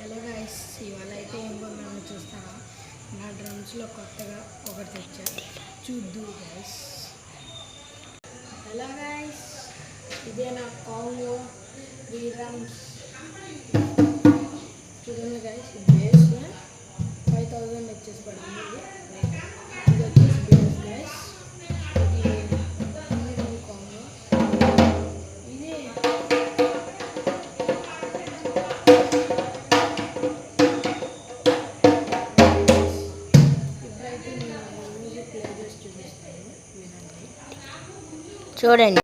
Hello guys, ఇవాళ అయితే ఏం కొన్నామో చూస్తారా? నా డ్రమ్స్లో కొత్తగా ఒకటి తెచ్చా, చూద్దు గైస్. హలో గైస్, ఇదే నా కాంగో 3 డ్రమ్స్. చూడండి గైస్, బేస్ 5000 వచ్చేసి పడుతుంది. ఇది వచ్చేసి బేస్ గైస్. ఇది కాంగో. ఇది చూడండి.